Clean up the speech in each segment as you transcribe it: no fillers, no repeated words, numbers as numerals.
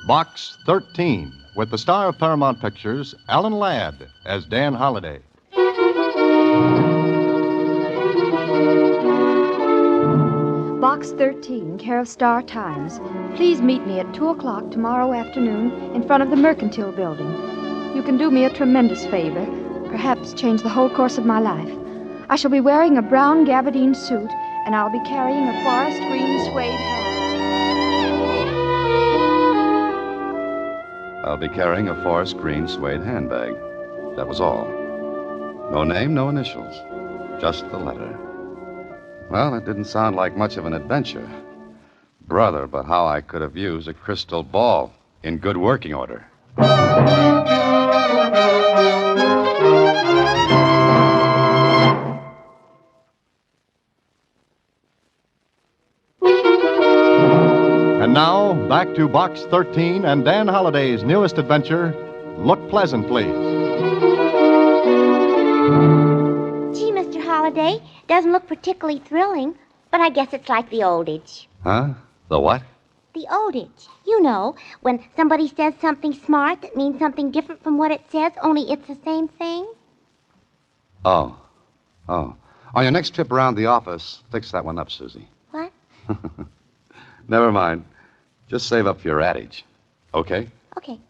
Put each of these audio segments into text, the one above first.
Box 13, with the star of Paramount Pictures, Alan Ladd, as Dan Holliday. Box 13, care of Star Times. Please meet me at 2 o'clock tomorrow afternoon in front of the Mercantile Building. You can do me a tremendous favor, perhaps change the whole course of my life. I shall be wearing a brown gabardine suit, and I'll be carrying a forest green suede hat. I'll be carrying a forest green suede handbag. That was all. No name, no initials. Just the letter. Well, it didn't sound like much of an adventure. Brother, but how I could have used a crystal ball in good working order. And now, back to Box 13 and Dan Holliday's newest adventure, Look Pleasant, Please. Gee, Mr. Holliday, doesn't look particularly thrilling, but I guess it's like the old age. Huh? The what? The old age. You know, when somebody says something smart that means something different from what it says, only it's the same thing. Oh. On your next trip around the office, fix that one up, Susie. What? Never mind. Just save up for your adage. Okay? Okay.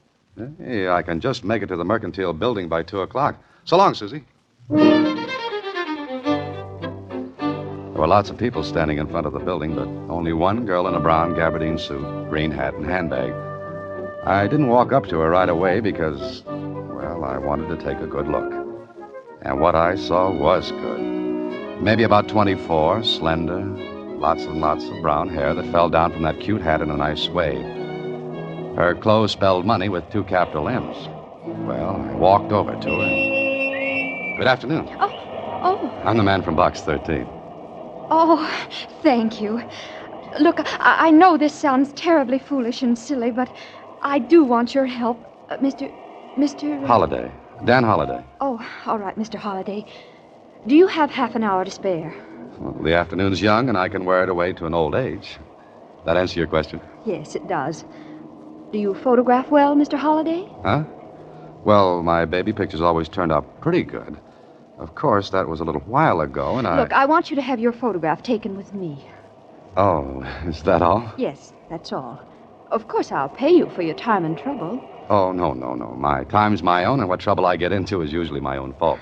Hey, I can just make it to the Mercantile Building by 2 o'clock. So long, Susie. There were lots of people standing in front of the building, but only one girl in a brown gabardine suit, green hat, and handbag. I didn't walk up to her right away because, well, I wanted to take a good look. And what I saw was good. Maybe about 24, slender, lots and lots of brown hair that fell down from that cute hat in a nice wave. Her clothes spelled money with 2 capital M's. Well, I walked over to her. Good afternoon. Oh. I'm the man from Box 13. Oh, thank you. Look, I know this sounds terribly foolish and silly, but I do want your help. Mr. Holliday. Dan Holliday. Oh, all right, Mr. Holliday. Do you have half an hour to spare? Well, the afternoon's young, and I can wear it away to an old age. That answer your question? Yes, it does. Do you photograph well, Mr. Holliday? Huh? Well, my baby pictures always turned out pretty good. Of course, that was a little while ago, and Look, I want you to have your photograph taken with me. Oh, is that all? Yes, that's all. Of course, I'll pay you for your time and trouble. Oh, no. My time's my own, and what trouble I get into is usually my own fault.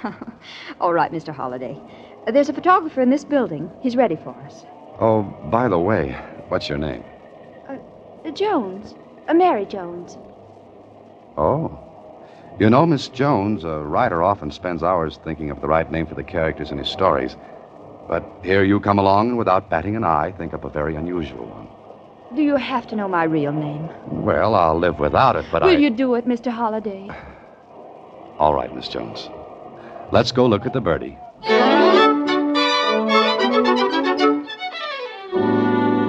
All right, Mr. Holliday. There's a photographer in this building. He's ready for us. Oh, by the way, what's your name? Jones. Mary Jones. Oh. You know, Miss Jones, a writer often spends hours thinking of the right name for the characters in his stories. But here you come along and without batting an eye, think up a very unusual one. Do you have to know my real name? Well, I'll live without it, but Will you do it, Mr. Holliday? All right, Miss Jones. Let's go look at the birdie.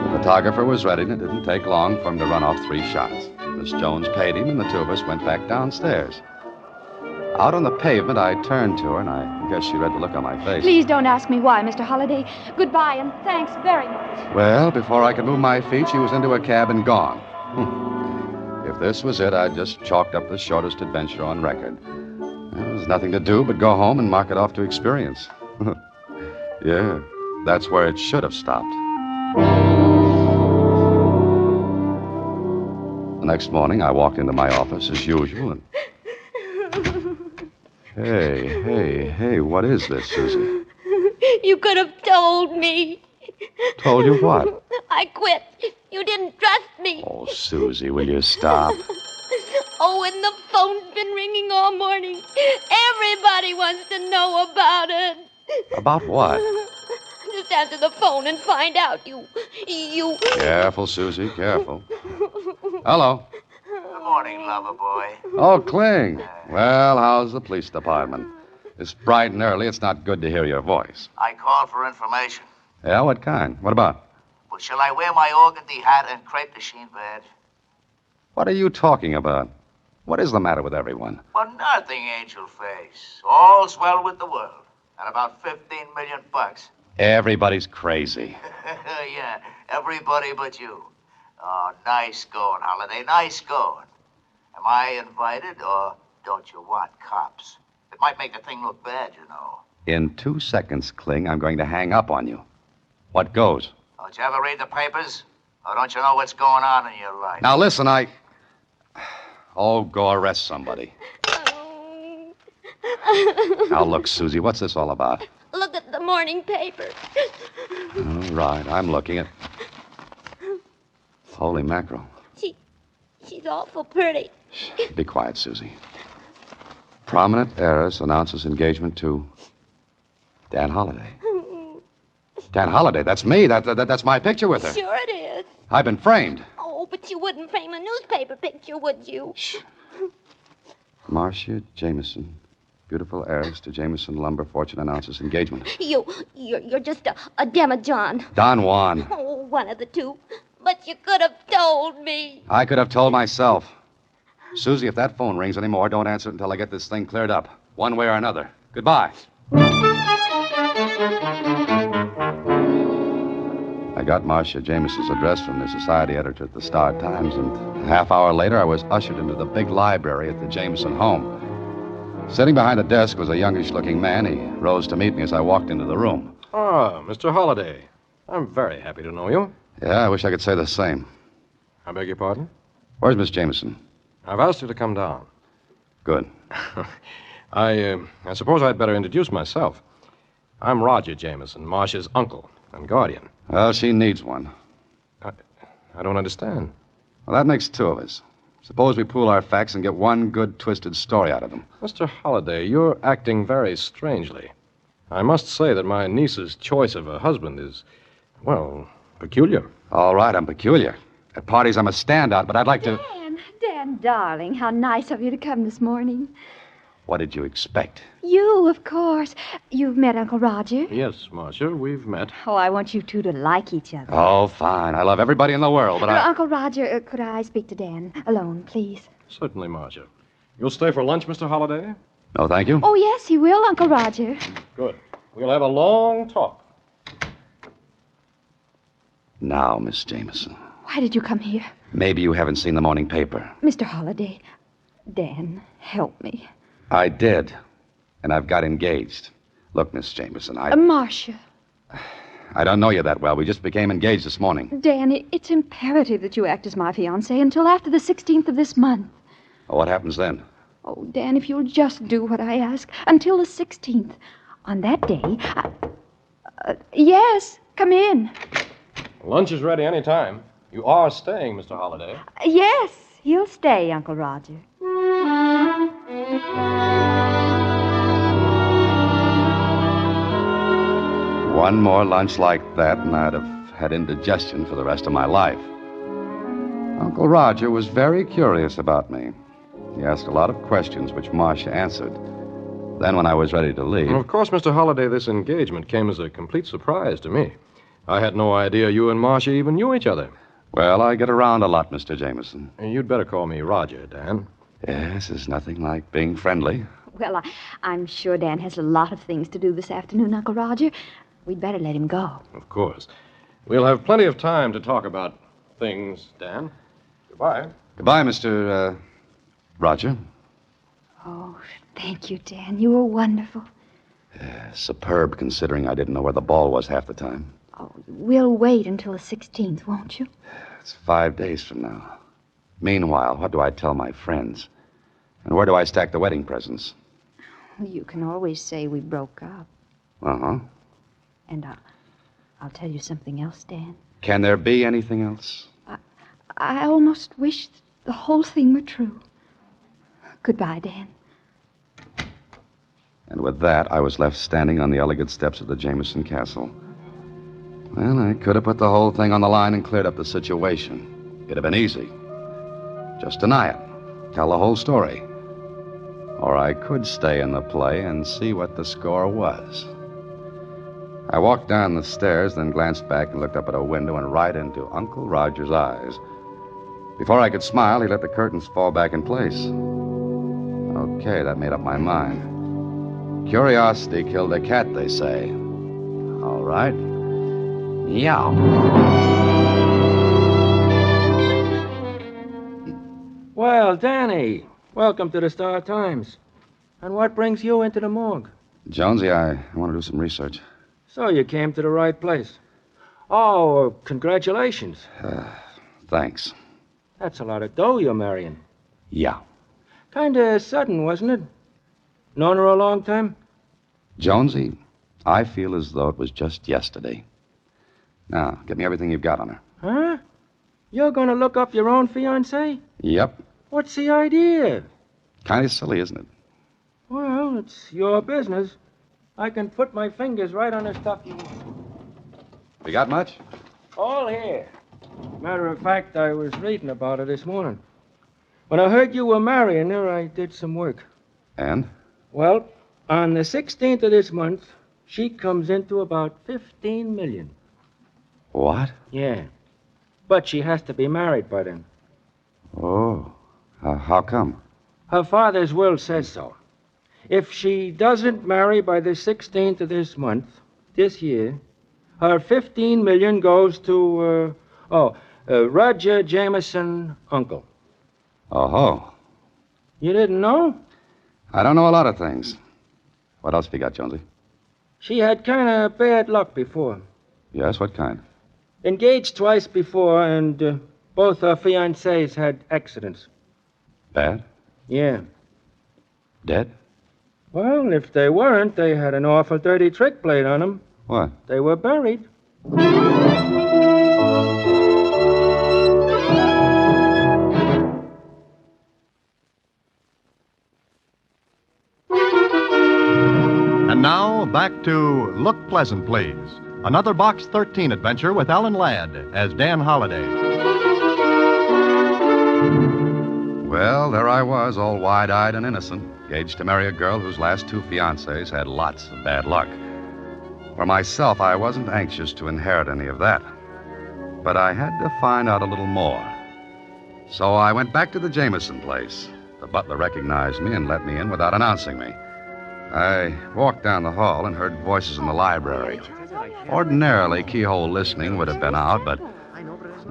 The photographer was ready, and it didn't take long for him to run off 3 shots. Miss Jones paid him, and the 2 of us went back downstairs. Out on the pavement, I turned to her, and I guess she read the look on my face. Please don't ask me why, Mr. Holliday. Goodbye, and thanks very much. Well, before I could move my feet, she was into a cab and gone. If this was it, I'd just chalked up the shortest adventure on record. There was nothing to do but go home and mark it off to experience. Yeah, that's where it should have stopped. The next morning, I walked into my office as usual and... Hey, what is this, Susie? You could have told me. Told you what? I quit. You didn't trust me. Oh, Susie, will you stop? Oh, and the phone's been ringing all morning. Everybody wants to know about it. About what? Just answer the phone and find out. You... Careful, Susie, careful. Hello. Good morning, lover boy. Oh, Kling. Well, how's the police department? It's bright and early. It's not good to hear your voice. I called for information. Yeah, what kind? What about? Well, shall I wear my organdy hat and crepe de chine badge? What are you talking about? What is the matter with everyone? Well, nothing, Angel Face. All's well with the world. And about 15 million bucks. Everybody's crazy. Yeah, everybody but you. Oh, nice going, Holiday, nice going. Am I invited, or don't you want cops? It might make the thing look bad, you know. In 2 seconds, Kling, I'm going to hang up on you. What goes? Don't you ever read the papers? Or don't you know what's going on in your life? Now, listen, Oh, go arrest somebody. Now, look, Susie, what's this all about? Look at the morning paper. All right, I'm looking at... Holy mackerel. She's awful pretty. Shh, be quiet, Susie. Prominent heiress announces engagement to Dan Holliday. Dan Holliday, that's me. That's my picture with her. Sure it is. I've been framed. Oh, but you wouldn't frame a newspaper picture, would you? Shh. Marcia Jameson, beautiful heiress to Jameson Lumber Fortune, announces engagement. You're just a demijohn. Don Juan. Oh, one of the two. But you could have told me. I could have told myself. Susie, if that phone rings anymore, don't answer it until I get this thing cleared up, one way or another. Goodbye. I got Marcia Jameson's address from the society editor at the Star Times, and a half hour later, I was ushered into the big library at the Jameson home. Sitting behind a desk was a youngish-looking man. He rose to meet me as I walked into the room. Ah, Mr. Holliday. I'm very happy to know you. Yeah, I wish I could say the same. I beg your pardon? Where's Miss Jameson? I've asked her to come down. Good. I suppose I'd better introduce myself. I'm Roger Jameson, Marcia's uncle and guardian. Well, she needs one. I don't understand. Well, that makes two of us. Suppose we pool our facts and get one good, twisted story out of them. Mr. Holliday, you're acting very strangely. I must say that my niece's choice of a husband is, well, peculiar. All right, I'm peculiar. At parties, I'm a standout, but I'd like to... Dan, darling, how nice of you to come this morning. What did you expect? You, of course. You've met Uncle Roger? Yes, Marcia, we've met. Oh, I want you two to like each other. Oh, fine. I love everybody in the world, but I... Uncle Roger, could I speak to Dan alone, please? Certainly, Marcia. You'll stay for lunch, Mr. Holliday? No, thank you. Oh, yes, he will, Uncle Roger. Good. We'll have a long talk. Now, Miss Jameson. Why did you come here? Maybe you haven't seen the morning paper. Mr. Holliday, Dan, help me. I did, and I've got engaged. Look, Miss Jameson, Marcia. I don't know you that well. We just became engaged this morning. Dan, it's imperative that you act as my fiancé until after the 16th of this month. Well, what happens then? Oh, Dan, if you'll just do what I ask, until the 16th. On that day, yes, come in. Lunch is ready any time. You are staying, Mr. Holliday. Yes, he'll stay, Uncle Roger. One more lunch like that, and I'd have had indigestion for the rest of my life. Uncle Roger was very curious about me. He asked a lot of questions, which Marcia answered. Then, when I was ready to leave... Well, of course, Mr. Holliday, this engagement came as a complete surprise to me. I had no idea you and Marcia even knew each other. Well, I get around a lot, Mr. Jameson. You'd better call me Roger, Dan. Yes, there's nothing like being friendly. Well, I'm sure Dan has a lot of things to do this afternoon, Uncle Roger. We'd better let him go. Of course. We'll have plenty of time to talk about things, Dan. Goodbye. Goodbye, Mr. Roger. Oh, thank you, Dan. You were wonderful. Superb, considering I didn't know where the ball was half the time. Oh, we'll wait until the 16th, won't you? It's 5 days from now. Meanwhile, what do I tell my friends? And where do I stack the wedding presents? You can always say we broke up. Uh-huh. And I'll tell you something else, Dan. Can there be anything else? I almost wish the whole thing were true. Goodbye, Dan. And with that, I was left standing on the elegant steps of the Jameson Castle. Well, I could have put the whole thing on the line and cleared up the situation. It'd have been easy. Just deny it. Tell the whole story. Or I could stay in the play and see what the score was. I walked down the stairs, then glanced back and looked up at a window and right into Uncle Roger's eyes. Before I could smile, he let the curtains fall back in place. Okay, that made up my mind. Curiosity killed a cat, they say. All right. Meow. Well, Danny, welcome to the Star Times. And what brings you into the morgue? Jonesy, I want to do some research. So you came to the right place. Oh, congratulations. Thanks. That's a lot of dough you're marrying. Yeah. Kinda sudden, wasn't it? Known her a long time? Jonesy, I feel as though it was just yesterday. Now, get me everything you've got on her. Huh? You're gonna look up your own fiancée? Yep. What's the idea? Kind of silly, isn't it? Well, it's your business. I can put my fingers right on the stuff you want. We got much? All here. Matter of fact, I was reading about her this morning. When I heard you were marrying her, I did some work. And? Well, on the 16th of this month, she comes into about 15 million. What? Yeah. But she has to be married by then. Oh. How come? Her father's will says so. If she doesn't marry by the 16th of this month, this year, her 15 million goes to, Roger Jameson, uncle. Oh-ho. You didn't know? I don't know a lot of things. What else have you got, Jonesy? She had kind of bad luck before. Yes, what kind? Engaged twice before, and both her fiancés had accidents. Bad? Yeah. Dead? Well, if they weren't, they had an awful dirty trick played on them. What? They were buried. And now, back to Look Pleasant, Please. Another Box 13 adventure with Ellen Ladd as Dan Holliday. Well, there I was, all wide-eyed and innocent, engaged to marry a girl whose last two fiancés had lots of bad luck. For myself, I wasn't anxious to inherit any of that. But I had to find out a little more. So I went back to the Jameson place. The butler recognized me and let me in without announcing me. I walked down the hall and heard voices in the library. Ordinarily, keyhole listening would have been out, but,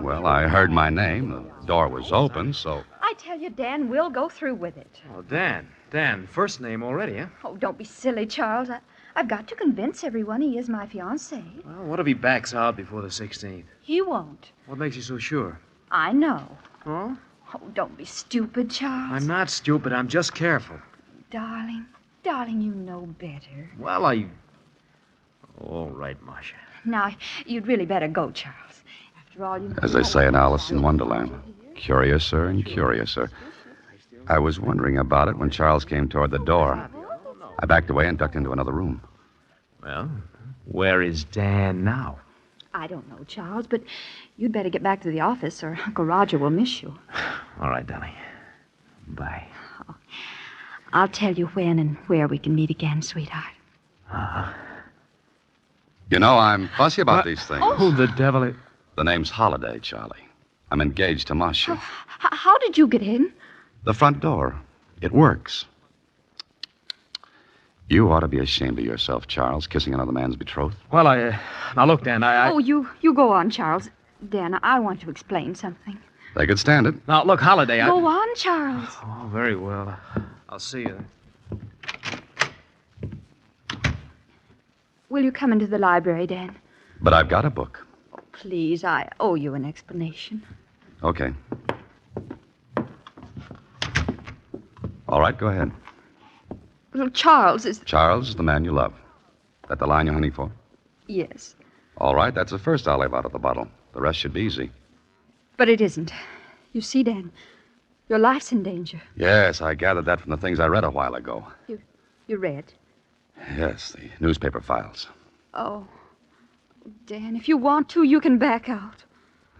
well, I heard my name. The door was open, so... I tell you, Dan, we'll go through with it. Oh, Dan. Dan, first name already, huh? Oh, don't be silly, Charles. I've got to convince everyone he is my fiancé. Well, what if he backs out before the 16th? He won't. What makes you so sure? I know. Huh? Oh, don't be stupid, Charles. I'm not stupid. I'm just careful. Darling, you know better. Well, I... All right, Marcia. Now, you'd really better go, Charles. After all, you know... As they say in Alice in Wonderland, curiouser and curiouser. I was wondering about it when Charles came toward the door. I backed away and ducked into another room. Well, where is Dan now? I don't know, Charles, but you'd better get back to the office or Uncle Roger will miss you. All right, darling. Bye. Oh, I'll tell you when and where we can meet again, sweetheart. Uh-huh. You know, I'm fussy about these things. Who the devil is... The name's Holiday, Charlie. I'm engaged to Marcia. How did you get in? The front door. It works. You ought to be ashamed of yourself, Charles, kissing another man's betrothed. Well, Now, look, Dan, Oh, you go on, Charles. Dan, I want to explain something. They could stand it. Now, look, Holiday, Go on, Charles. Oh, very well. I'll see you then. Will you come into the library, Dan? But I've got a book. Oh, please, I owe you an explanation. Okay. All right, go ahead. Well, Charles is... Charles is the man you love. That the line you're hunting for? Yes. All right, that's the first olive out of the bottle. The rest should be easy. But it isn't. You see, Dan, your life's in danger. Yes, I gathered that from the things I read a while ago. You read? Yes, the newspaper files. Oh, Dan, if you want to, you can back out.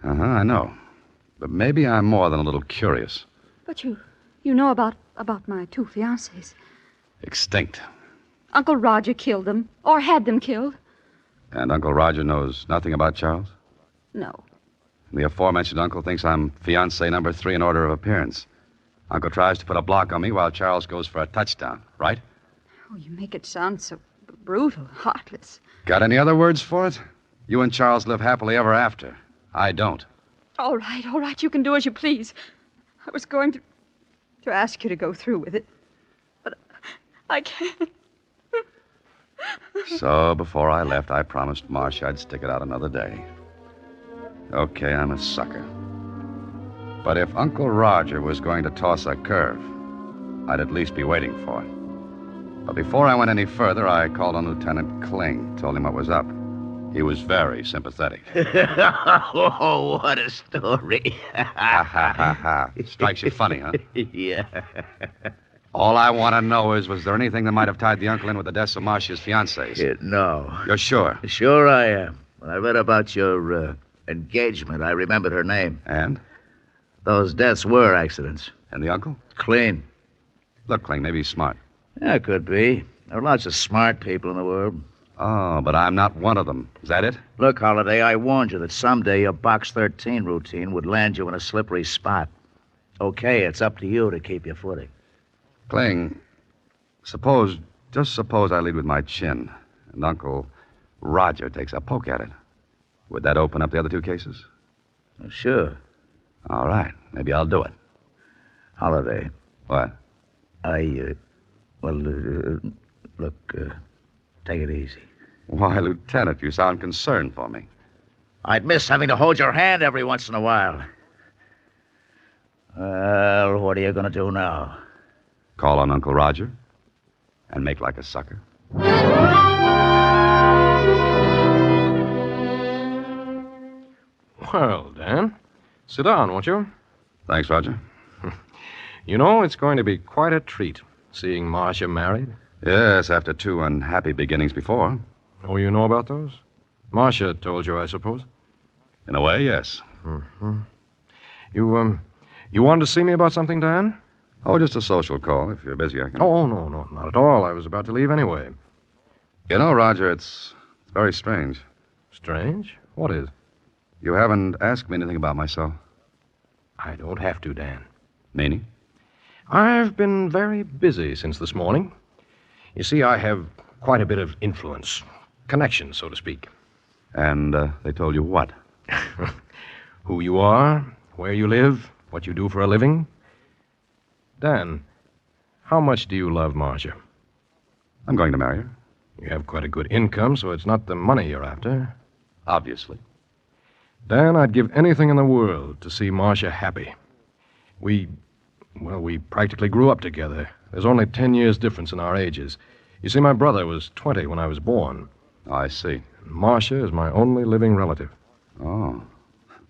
Uh-huh, I know. But maybe I'm more than a little curious. But you know about my two fiancés. Extinct. Uncle Roger killed them, or had them killed. And Uncle Roger knows nothing about Charles? No. The aforementioned uncle thinks I'm fiancé number 3 in order of appearance. Uncle tries to put a block on me while Charles goes for a touchdown, right? Oh, you make it sound so brutal, heartless. Got any other words for it? You and Charles live happily ever after. I don't. All right, you can do as you please. I was going to to ask you to go through with it. But I can't. So before I left, I promised Marcia I'd stick it out another day. Okay, I'm a sucker. But if Uncle Roger was going to toss a curve, I'd at least be waiting for it. But before I went any further, I called on Lieutenant Kling, told him what was up. He was very sympathetic. Oh, what a story. Ha, ha, ha, ha. Strikes you funny, huh? Yeah. All I want to know is, was there anything that might have tied the uncle in with the deaths of Marcia's fiancés? No. You're sure? Sure I am. When I read about your engagement, I remembered her name. And? Those deaths were accidents. And the uncle? Clean. Look, Kling, maybe he's smart. Yeah, could be. There are lots of smart people in the world. Oh, but I'm not one of them. Is that it? Look, Holiday, I warned you that someday your Box 13 routine would land you in a slippery spot. Okay, it's up to you to keep your footing. Kling, just suppose I lead with my chin, and Uncle Roger takes a poke at it. Would that open up the other two cases? Sure. All right, maybe I'll do it. Holiday. What? Look, take it easy. Why, Lieutenant, you sound concerned for me. I'd miss having to hold your hand every once in a while. Well, what are you going to do now? Call on Uncle Roger and make like a sucker. Well, Dan, sit down, won't you? Thanks, Roger. You know, it's going to be quite a treat seeing Marcia married. Yes, after two unhappy beginnings before. Oh, you know about those? Marcia told you, I suppose. In a way, yes. Mm-hmm. You wanted to see me about something, Dan? Oh, just a social call. If you're busy, I can... Oh, no, not at all. I was about to leave anyway. You know, Roger, it's very strange. Strange? What is? You haven't asked me anything about myself. I don't have to, Dan. Meaning? I've been very busy since this morning. You see, I have quite a bit of influence. Connection, so to speak. And they told you what? Who you are, where you live, what you do for a living. Dan, how much do you love Marcia? I'm going to marry her. You have quite a good income, so it's not the money you're after. Obviously. Dan, I'd give anything in the world to see Marcia happy. We practically grew up together. There's only 10 years difference in our ages. You see, my brother was 20 when I was born. Oh, I see. Marcia is my only living relative. Oh.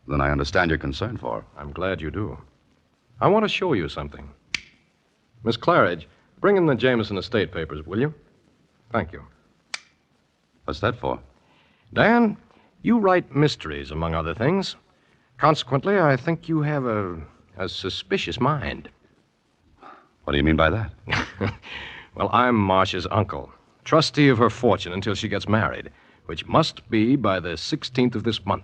Then I understand your concern for her. I'm glad you do. I want to show you something. Miss Claridge, bring in the Jameson estate papers, will you? Thank you. What's that for? Dan, you write mysteries, among other things. Consequently, I think you have a suspicious mind. What do you mean by that? Well, I'm Marcia's uncle, trustee of her fortune until she gets married, which must be by the 16th of this month.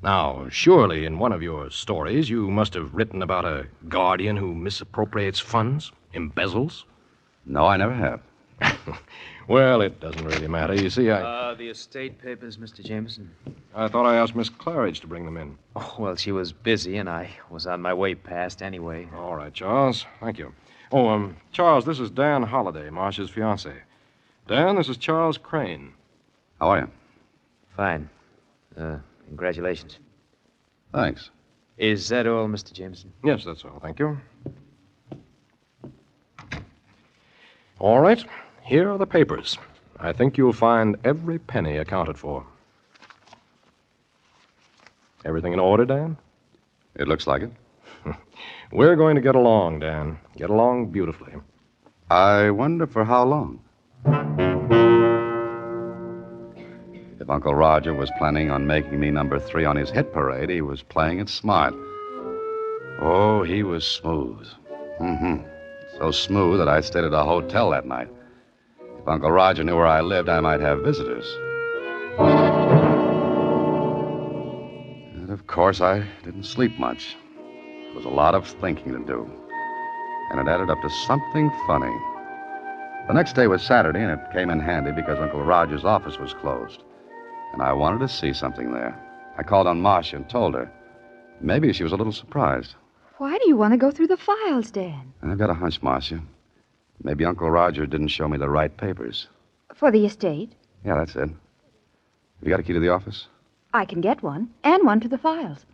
Now, surely in one of your stories you must have written about a guardian who misappropriates funds, embezzles. No, I never have. Well, it doesn't really matter. You see, The estate papers, Mr. Jameson. I thought I asked Miss Claridge to bring them in. Oh, well, she was busy, and I was on my way past anyway. All right, Charles. Thank you. Oh, Charles, this is Dan Holliday, Marcia's fiancé. Dan, this is Charles Crane. How are you? Fine. Congratulations. Thanks. Is that all, Mr. Jameson? Yes, that's all. Thank you. All right. Here are the papers. I think you'll find every penny accounted for. Everything in order, Dan? It looks like it. We're going to get along, Dan. Get along beautifully. I wonder for how long. If Uncle Roger was planning on making me number 3 on his hit parade, he was playing it smart. Oh, he was smooth. Mm-hmm. So smooth that I stayed at a hotel that night. If Uncle Roger knew where I lived, I might have visitors. And of course, I didn't sleep much. It was a lot of thinking to do. And it added up to something funny. The next day was Saturday, and it came in handy because Uncle Roger's office was closed. And I wanted to see something there. I called on Marcia and told her. Maybe she was a little surprised. Why do you want to go through the files, Dan? I've got a hunch, Marcia. Maybe Uncle Roger didn't show me the right papers. For the estate? Yeah, that's it. Have you got a key to the office? I can get one, and one to the files.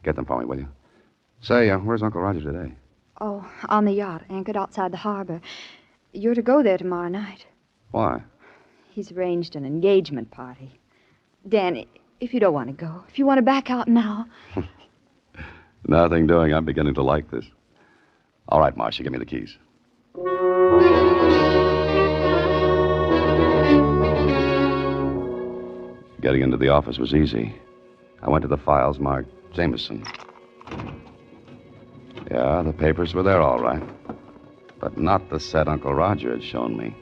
Get them for me, will you? Say, where's Uncle Roger today? Oh, on the yacht, anchored outside the harbor. You're to go there tomorrow night. Why? He's arranged an engagement party. Dan, if you don't want to go, if you want to back out now. Nothing doing. I'm beginning to like this. All right, Marcia, give me the keys. Getting into the office was easy. I went to the files marked Jameson. Yeah, the papers were there all right. But not the set Uncle Roger had shown me.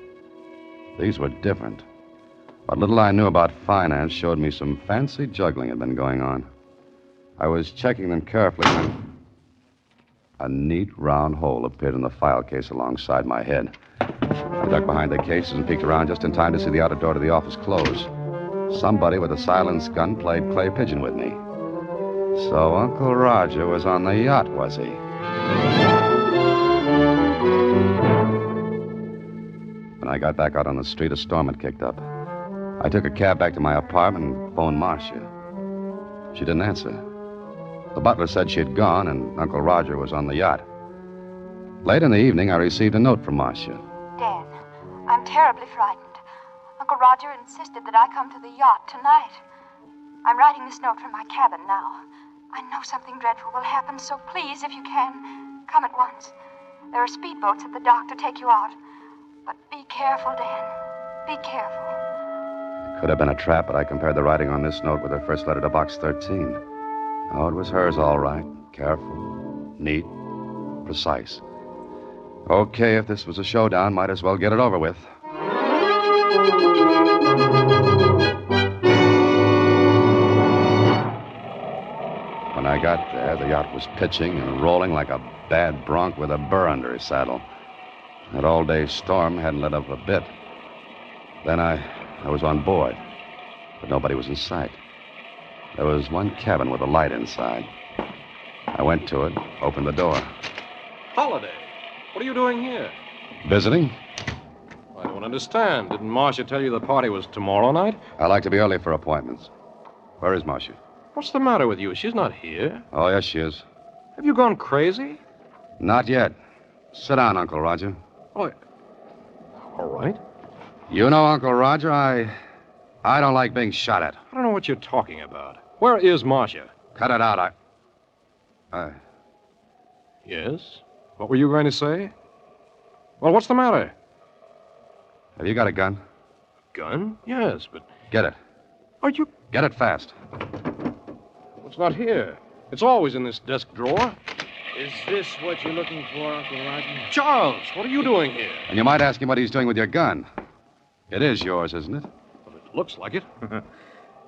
These were different. What little I knew about finance showed me some fancy juggling had been going on. I was checking them carefully when a neat round hole appeared in the file case alongside my head. I ducked behind the cases and peeked around just in time to see the outer door to the office close. Somebody with a silenced gun played clay pigeon with me. So Uncle Roger was on the yacht, was he? When I got back out on the street, a storm had kicked up. I took a cab back to my apartment and phoned Marcia. She didn't answer. The butler said she had gone and Uncle Roger was on the yacht. Late in the evening, I received a note from Marcia. Dan, I'm terribly frightened. Uncle Roger insisted that I come to the yacht tonight. I'm writing this note from my cabin now. I know something dreadful will happen, so please, if you can, come at once. There are speedboats at the dock to take you out. But be careful, Dan. Be careful. It could have been a trap, but I compared the writing on this note with her first letter to Box 13. Oh, it was hers, all right. Careful, neat, precise. Okay, if this was a showdown, might as well get it over with. When I got there, the yacht was pitching and rolling like a bad bronc with a burr under his saddle. That all-day storm hadn't let up a bit. Then I was on board, but nobody was in sight. There was one cabin with a light inside. I went to it, opened the door. Holiday, what are you doing here? Visiting? I don't understand. Didn't Marcia tell you the party was tomorrow night? I like to be early for appointments. Where is Marcia? What's the matter with you? She's not here. Oh, yes, she is. Have you gone crazy? Not yet. Sit down, Uncle Roger. Oh, all right. You know, Uncle Roger, I don't like being shot at. I don't know what you're talking about. Where is Marcia? Cut it out. Yes? What were you going to say? Well, what's the matter? Have you got a gun? Gun? Yes, but... Get it. Are you... Get it fast. It's not here. It's always in this desk drawer. Is this what you're looking for, Uncle Roger? Charles, what are you doing here? And you might ask him what he's doing with your gun. It is yours, isn't it? Well, it looks like it.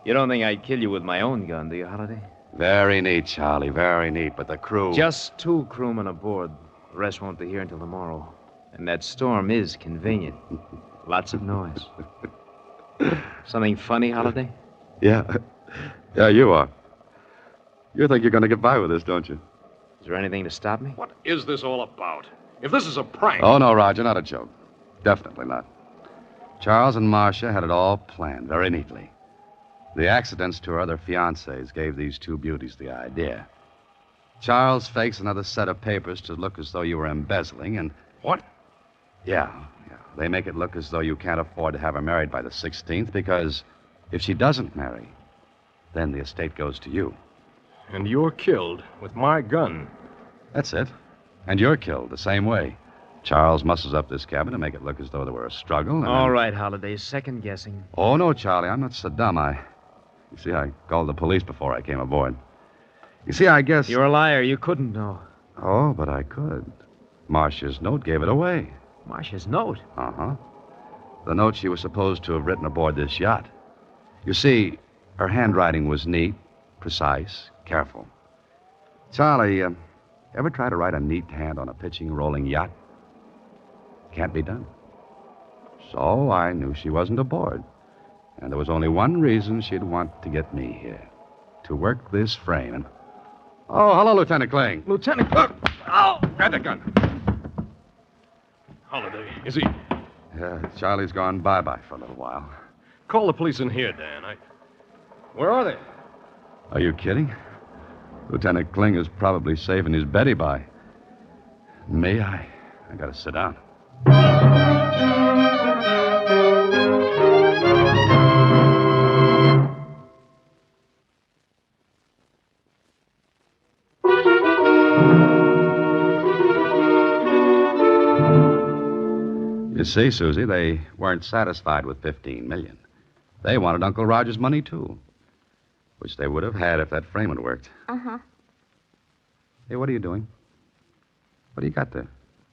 You don't think I'd kill you with my own gun, do you, Holiday? Very neat, Charlie, very neat. But the crew... Just 2 crewmen aboard. The rest won't be here until tomorrow. And that storm is convenient. Lots of noise. Something funny, Holiday? Yeah. Yeah, you are. You think you're going to get by with this, don't you? Is there anything to stop me? What is this all about? If this is a prank... Oh, no, Roger, not a joke. Definitely not. Charles and Marcia had it all planned very neatly. The accidents to her other fiancés gave these 2 beauties the idea. Charles fakes another set of papers to look as though you were embezzling, and... What? Yeah. They make it look as though you can't afford to have her married by the 16th, because if she doesn't marry, then the estate goes to you. And you're killed with my gun. That's it. And you're killed the same way. Charles muscles up this cabin to make it look as though there were a struggle. And All right, Holiday. Second guessing. Oh, no, Charlie. I'm not so dumb. You see, I called the police before I came aboard. You see, I guess... You're a liar. You couldn't know. Oh, but I could. Marcia's note gave it away. Marcia's note? Uh-huh. The note she was supposed to have written aboard this yacht. You see, her handwriting was neat, precise, careful. Charlie, ever try to write a neat hand on a pitching, rolling yacht? Can't be done. So I knew she wasn't aboard. And there was only one reason she'd want to get me here. To work this frame. And Oh, hello, Lieutenant Kling. Lieutenant. Oh! Grab the gun. Holiday, is he? Yeah, Charlie's gone bye-bye for a little while. Call the police in here, Dan. Where are they? Are you kidding? Lieutenant Kling is probably saving his Betty by. May I? I gotta sit down. You see, Susie, they weren't satisfied with $15 million. They wanted Uncle Roger's money, too. Which they would have had if that frame had worked. Uh-huh. Hey, what are you doing? What do you got there?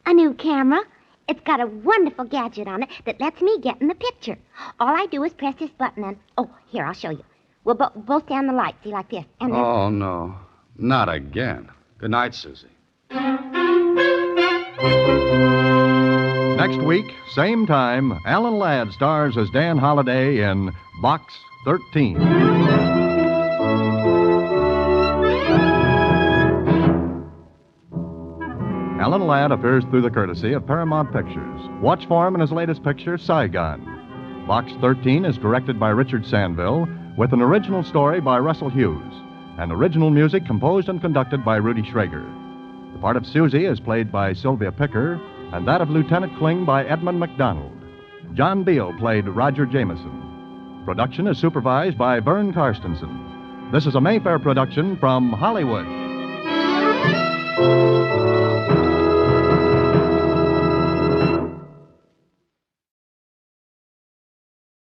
A new camera. It's got a wonderful gadget on it that lets me get in the picture. All I do is press this button and... Oh, here, I'll show you. We'll both stand the light, see, like this. And then... Oh, no. Not again. Good night, Susie. Next week, same time, Alan Ladd stars as Dan Holliday in Box 13. Alan Ladd appears through the courtesy of Paramount Pictures. Watch for him in his latest picture, Saigon. Box 13 is directed by Richard Sandville, with an original story by Russell Hughes, and original music composed and conducted by Rudy Schrager. The part of Susie is played by Sylvia Picker, and that of Lieutenant Kling by Edmund McDonald. John Beale played Roger Jameson. Production is supervised by Vern Karstensen. This is a Mayfair production from Hollywood.